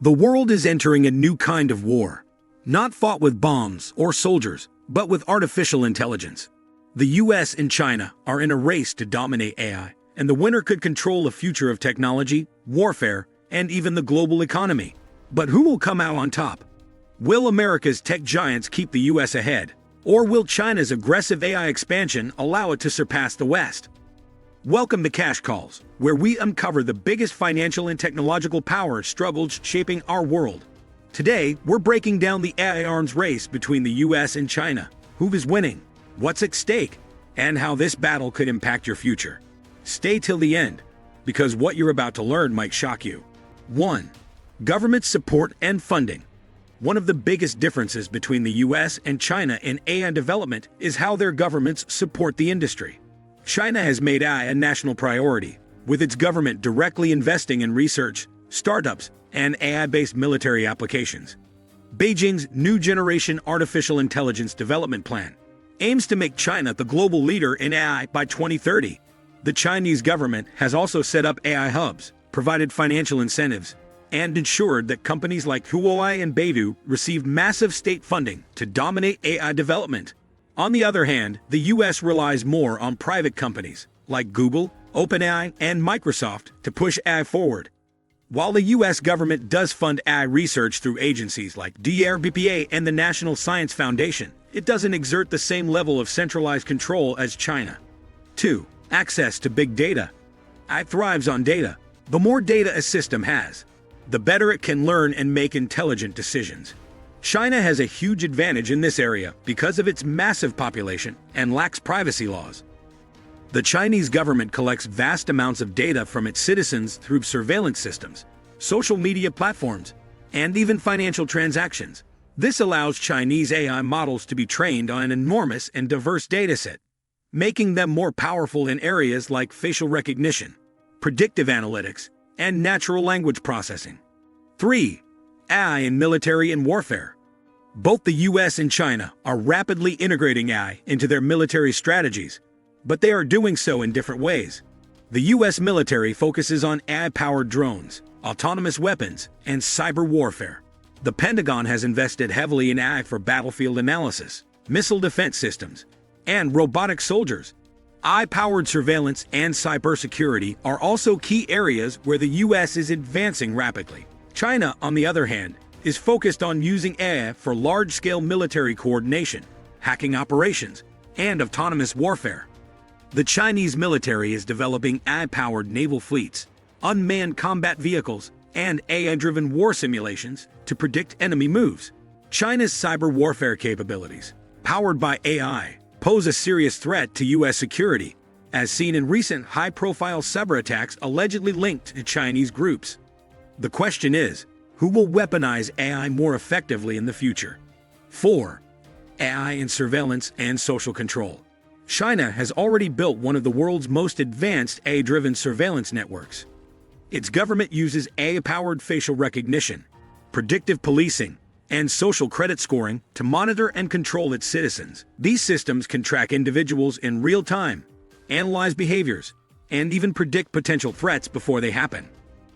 The world is entering a new kind of war, not fought with bombs or soldiers, but with artificial intelligence. The US and China are in a race to dominate AI, and the winner could control the future of technology, warfare, and even the global economy. But who will come out on top? Will America's tech giants keep the US ahead, or will China's aggressive AI expansion allow it to surpass the West? Welcome to Cash Calls, where we uncover the biggest financial and technological power struggles shaping our world. Today, we're breaking down the AI arms race between the US and China. Who is winning? What's at stake? And how this battle could impact your future. Stay till the end, because what you're about to learn might shock you. 1. Government support and funding. One of the biggest differences between the US and China in AI development is how their governments support the industry. China has made AI a national priority, with its government directly investing in research, startups, and AI-based military applications. Beijing's New Generation Artificial Intelligence Development Plan aims to make China the global leader in AI by 2030. The Chinese government has also set up AI hubs, provided financial incentives, and ensured that companies like Huawei and Baidu receive massive state funding to dominate AI development. On the other hand, the US relies more on private companies like Google, OpenAI, and Microsoft to push AI forward. While the US government does fund AI research through agencies like DARPA and the National Science Foundation, it doesn't exert the same level of centralized control as China. 2. Access to big data. AI thrives on data. The more data a system has, the better it can learn and make intelligent decisions. China has a huge advantage in this area because of its massive population and lax privacy laws. The Chinese government collects vast amounts of data from its citizens through surveillance systems, social media platforms, and even financial transactions. This allows Chinese AI models to be trained on an enormous and diverse dataset, making them more powerful in areas like facial recognition, predictive analytics, and natural language processing. 3. AI in military and warfare. Both the US and China are rapidly integrating AI into their military strategies, but they are doing so in different ways. The US military focuses on AI-powered drones, autonomous weapons, and cyber warfare. The Pentagon has invested heavily in AI for battlefield analysis, missile defense systems, and robotic soldiers. AI-powered surveillance and cybersecurity are also key areas where the US is advancing rapidly. China, on the other hand, is focused on using AI for large-scale military coordination, hacking operations, and autonomous warfare. The Chinese military is developing AI-powered naval fleets, unmanned combat vehicles, and AI-driven war simulations to predict enemy moves. China's cyber warfare capabilities, powered by AI, pose a serious threat to US security, as seen in recent high-profile cyber attacks allegedly linked to Chinese groups. The question is, who will weaponize AI more effectively in the future? 4. AI in surveillance and social control. China has already built one of the world's most advanced AI-driven surveillance networks. Its government uses AI-powered facial recognition, predictive policing, and social credit scoring to monitor and control its citizens. These systems can track individuals in real time, analyze behaviors, and even predict potential threats before they happen.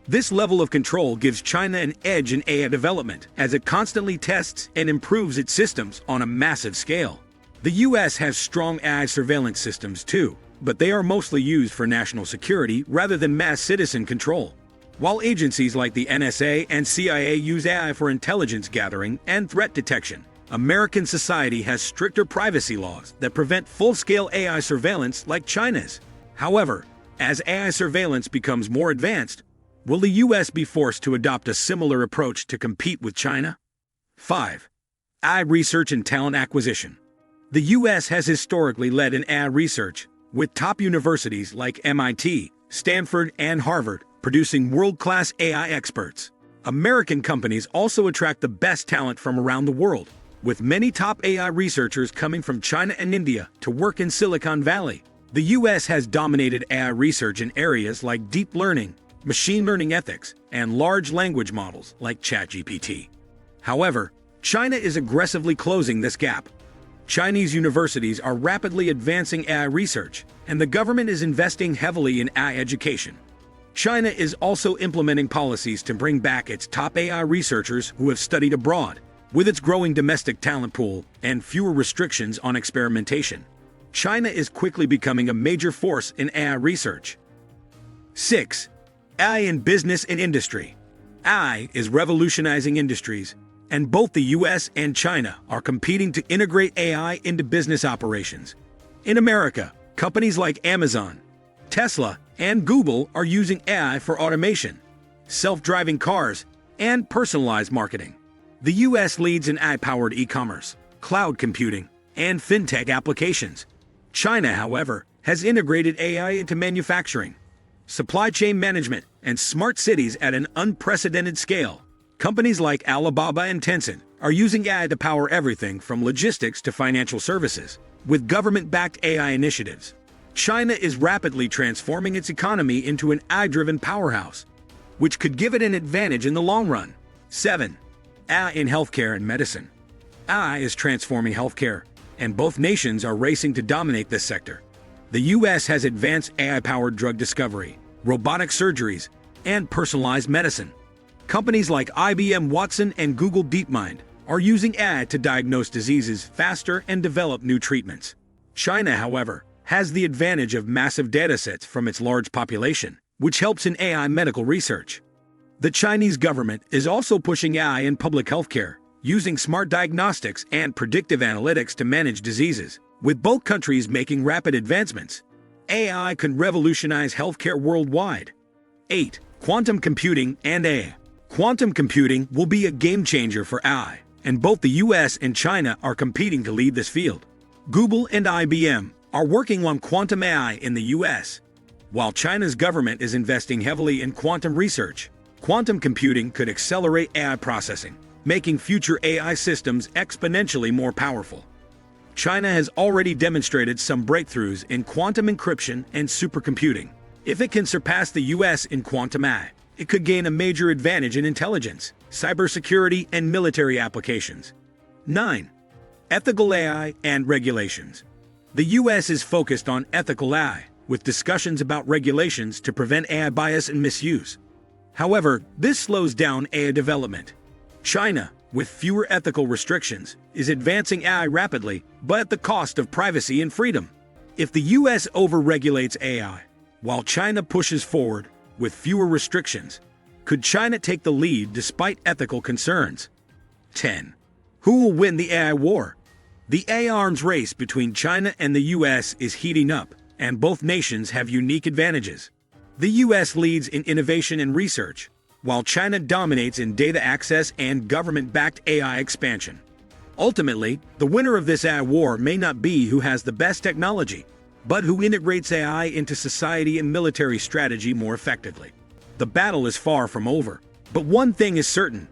This level of control gives China an edge in AI development as it constantly tests and improves its systems on a massive scale. The US has strong AI surveillance systems too, but they are mostly used for national security rather than mass citizen control. While agencies like the NSA and CIA use AI for intelligence gathering and threat detection, American society has stricter privacy laws that prevent full-scale AI surveillance like China's. However, as AI surveillance becomes more advanced, will the US be forced to adopt a similar approach to compete with China? 5. AI research and talent acquisition. The US has historically led in AI research, with top universities like MIT, Stanford, and Harvard producing world-class AI experts. American companies also attract the best talent from around the world, with many top AI researchers coming from China and India to work in Silicon Valley. The US has dominated AI research in areas like deep learning, machine learning ethics, and large language models like ChatGPT. However, China is aggressively closing this gap. Chinese universities are rapidly advancing AI research, and the government is investing heavily in AI education. China is also implementing policies to bring back its top AI researchers who have studied abroad. With its growing domestic talent pool and fewer restrictions on experimentation, China is quickly becoming a major force in AI research. 6. AI in business and industry. AI is revolutionizing industries, and both the US and China are competing to integrate AI into business operations. In America, companies like Amazon, Tesla, and Google are using AI for automation, self-driving cars, and personalized marketing. The US leads in AI-powered e-commerce, cloud computing, and fintech applications. China, however, has integrated AI into manufacturing, supply chain management, and smart cities at an unprecedented scale. Companies like Alibaba and Tencent are using AI to power everything from logistics to financial services. With government-backed AI initiatives, China is rapidly transforming its economy into an AI-driven powerhouse, which could give it an advantage in the long run. 7. AI in healthcare and medicine. AI is transforming healthcare, and both nations are racing to dominate this sector. The US has advanced AI-powered drug discovery, robotic surgeries, and personalized medicine. Companies like IBM Watson and Google DeepMind are using AI to diagnose diseases faster and develop new treatments. China, however, has the advantage of massive datasets from its large population, which helps in AI medical research. The Chinese government is also pushing AI in public healthcare, using smart diagnostics and predictive analytics to manage diseases. With both countries making rapid advancements, AI can revolutionize healthcare worldwide. 8. Quantum computing and AI. Quantum computing will be a game-changer for AI, and both the US and China are competing to lead this field. Google and IBM are working on quantum AI in the US, while China's government is investing heavily in quantum research. Quantum computing could accelerate AI processing, making future AI systems exponentially more powerful. China has already demonstrated some breakthroughs in quantum encryption and supercomputing. If it can surpass the US in quantum AI, it could gain a major advantage in intelligence, cybersecurity, and military applications. 9. Ethical AI and regulations. The US is focused on ethical AI, with discussions about regulations to prevent AI bias and misuse. However, this slows down AI development. China, with fewer ethical restrictions, is advancing AI rapidly, but at the cost of privacy and freedom. If the US overregulates AI, while China pushes forward with fewer restrictions, could China take the lead despite ethical concerns? 10. Who will win the AI war? The AI arms race between China and the US is heating up, and both nations have unique advantages. The US leads in innovation and research, while China dominates in data access and government-backed AI expansion. Ultimately, the winner of this AI war may not be who has the best technology, but who integrates AI into society and military strategy more effectively. The battle is far from over, but one thing is certain: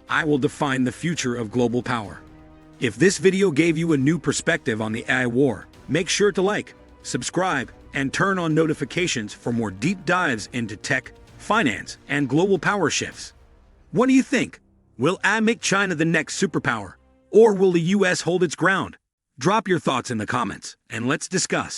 AI will define the future of global power. If this video gave you a new perspective on the AI war, make sure to like, subscribe, and turn on notifications for more deep dives into tech, finance, and global power shifts. What do you think? Will AI make China the next superpower, or will the US hold its ground? Drop your thoughts in the comments, and let's discuss.